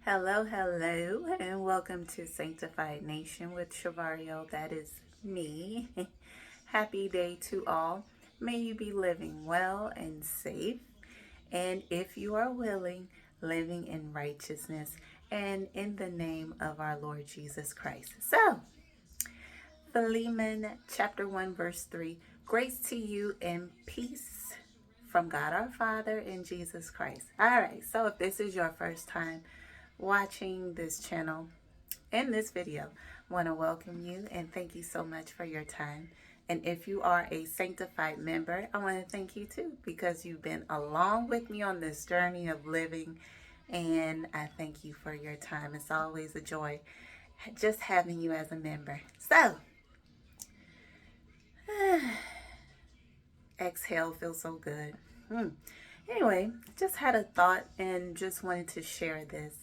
Hello, hello, and welcome to Sanctified Nation with Shavario. That is me. Happy day to all. May you be living well and safe. And if you are willing, living in righteousness and in the name of our Lord Jesus Christ. So, Philemon chapter 1, verse 3 Grace to you and peace from God our Father and Jesus Christ. All right, so if this is your first time watching this channel and this video, I want to welcome you and thank you so much for your time. And if you are a sanctified member, I want to thank you too, because you've been along with me on this journey of living, and I thank you for your time. It's always a joy just having you as a member. So exhale feels so good. Anyway, just had a thought and just wanted to share this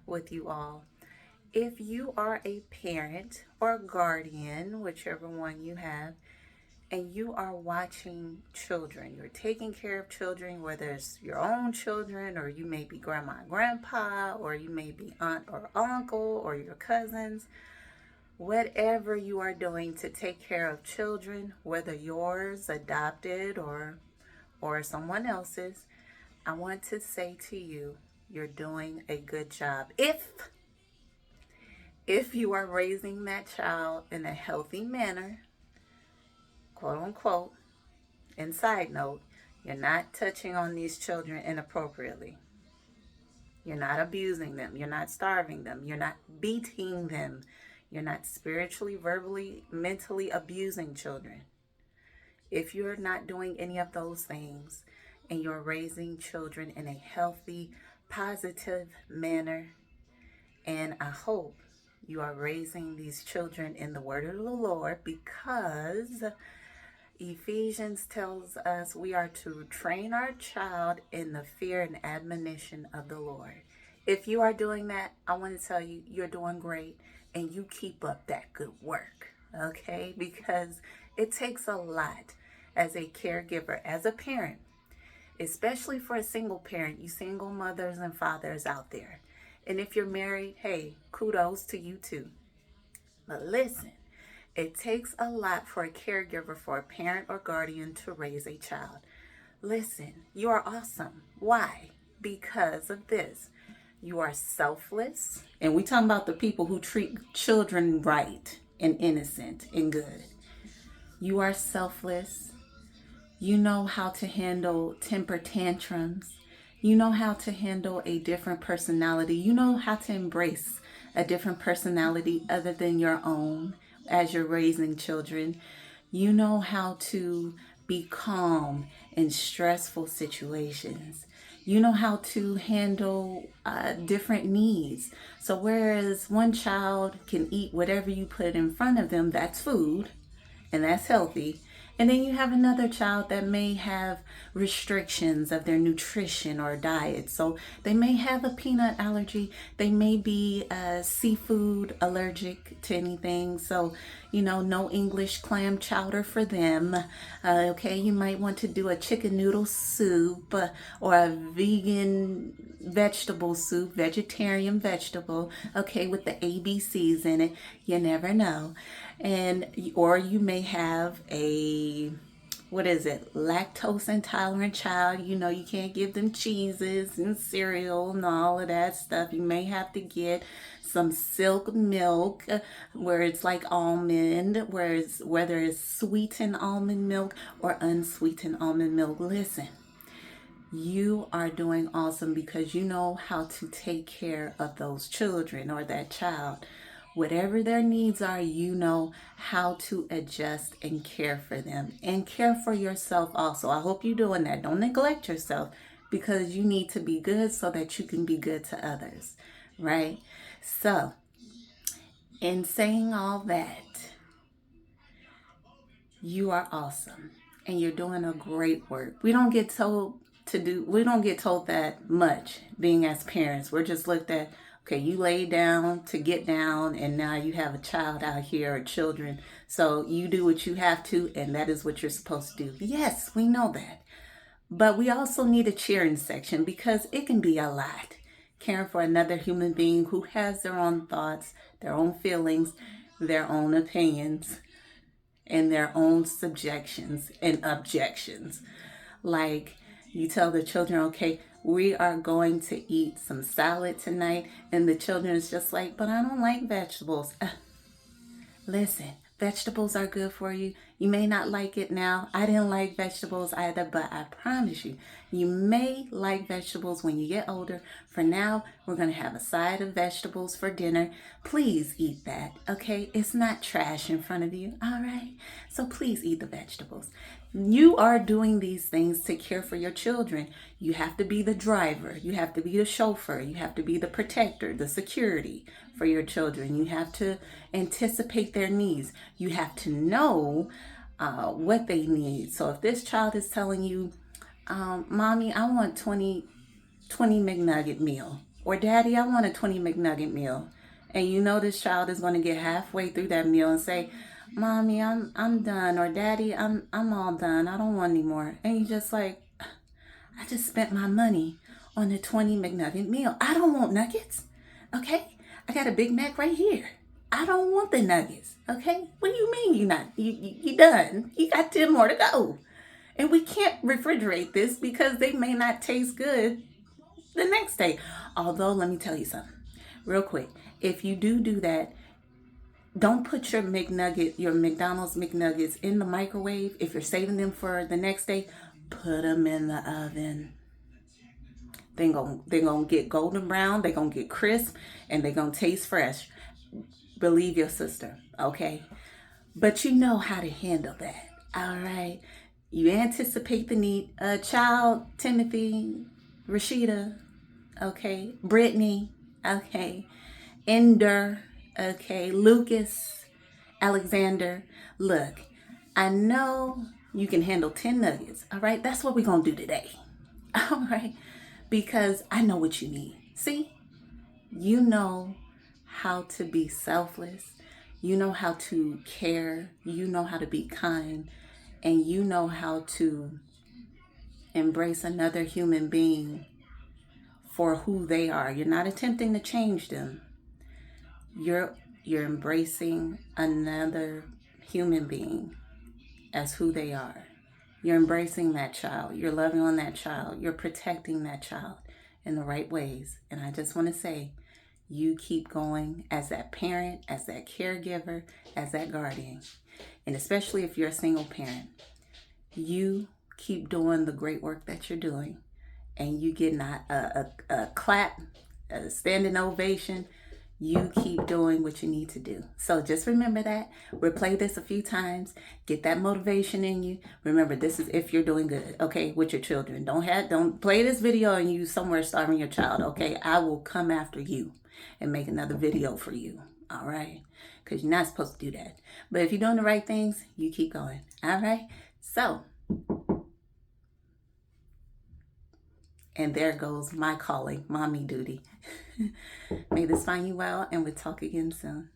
with you all. If you are a parent or guardian, whichever one you have, and you are watching children, you're taking care of children, whether it's your own children, or you may be grandma and grandpa, or you may be aunt or uncle, or your cousins, whatever you are doing to take care of children, whether yours, adopted, or someone else's, I want to say to you, you're doing a good job. If you are raising that child in a healthy manner, quote unquote, and side note, you're not touching on these children inappropriately. You're not abusing them. You're not starving them. You're not beating them. You're not spiritually, verbally, mentally abusing children. If you're not doing any of those things and you're raising children in a healthy, positive manner, and I hope you are raising these children in the word of the Lord, because Ephesians tells us we are to train our child in the fear and admonition of the Lord. If you are doing that, I want to tell you, you're doing great, and you keep up that good work, okay? Because it takes a lot as a caregiver, as a parent, especially for a single parent, you single mothers and fathers out there. And if you're married, hey, kudos to you too. But listen, it takes a lot for a caregiver, for a parent or guardian to raise a child. Listen, you are awesome. Why? Because of this. You are selfless. And we talking about the people who treat children right and innocent and good. You are selfless. You know how to handle temper tantrums. You know how to handle a different personality. You know how to embrace a different personality other than your own as you're raising children. You know how to be calm in stressful situations. You know how to handle different needs. So whereas one child can eat whatever you put in front of them, that's food and that's healthy. And then you have another child that may have restrictions of their nutrition or diet. So they may have a peanut allergy. They may be seafood allergic to anything. So, no English clam chowder for them. Okay, you might want to do a chicken noodle soup or a vegan vegetable soup, vegetarian vegetable, okay, with the ABCs in it. You never know. Or you may have a lactose intolerant child. You can't give them cheeses and cereal and all of that stuff. You may have to get some silk milk, where it's like almond, whether it's sweetened almond milk or unsweetened almond milk. Listen, you are doing awesome, because you know how to take care of those children or that child. Whatever their needs are, you know how to adjust and care for them, and care for yourself also. I hope you're doing that. Don't neglect yourself, because you need to be good so that you can be good to others, right? So, in saying all that, you are awesome and you're doing a great work. We don't get told that much being as parents. We're just looked at, okay, you lay down to get down, and now you have a child out here or children. So you do what you have to, and that is what you're supposed to do. Yes, we know that. But we also need a cheering section, because it can be a lot. caring for another human being who has their own thoughts, their own feelings, their own opinions, and their own subjections and objections. Like, you tell the children, okay, we are going to eat some salad tonight, and the children is just like, but I don't like vegetables. Listen, vegetables are good for you. You may not like it now. I didn't like vegetables either, but I promise you, you may like vegetables when you get older. For now, we're going to have a side of vegetables for dinner. Please eat that, okay? It's not trash in front of you, all right? So please eat the vegetables. You are doing these things to care for your children. You have to be the driver. You have to be the chauffeur. You have to be the protector, the security for your children. You have to anticipate their needs. You have to know what they need. So if this child is telling you, Mommy, I want 20 McNugget meal, or Daddy, I want a 20 McNugget meal, and you know this child is going to get halfway through that meal and say, Mommy, I'm done, or Daddy, I'm all done. I don't want any more. And you just like, I just spent my money on the 20 McNugget meal. I don't want nuggets. Okay? I got a Big Mac right here. I don't want the nuggets. Okay? What do you mean you done? You got 10 more to go. And we can't refrigerate this because they may not taste good the next day. Although, let me tell you something real quick. If you do that, don't put your McDonald's McNuggets in the microwave. If you're saving them for the next day, put them in the oven. They're gonna get golden brown, they're gonna get crisp, and they're gonna taste fresh. Believe your sister, okay? But you know how to handle that, all right? You anticipate the need. Child, Timothy, Rashida, okay? Brittany, okay? Ender, okay? Lucas, Alexander. Look, I know you can handle 10 nuggets, all right? That's what we're going to do today, all right? Because I know what you need. See? You know how to be selfless. You know how to care. You know how to be kind. And you know how to embrace another human being for who they are. You're not attempting to change them. You're embracing another human being as who they are. You're embracing that child. You're loving on that child. You're protecting that child in the right ways. And I just want to say, you keep going as that parent, as that caregiver, as that guardian. And especially if you're a single parent, you keep doing the great work that you're doing. And you get not a clap, a standing ovation. You keep doing what you need to do. So just remember that. Replay this a few times. Get that motivation in you. Remember, this is if you're doing good, okay, with your children. Don't play this video and you somewhere starving your child, okay? I will come after you and make another video for you, all right? Because you're not supposed to do that. But if you're doing the right things, you keep going, all right? So, and there goes my calling, mommy duty. May this find you well, and we'll talk again soon.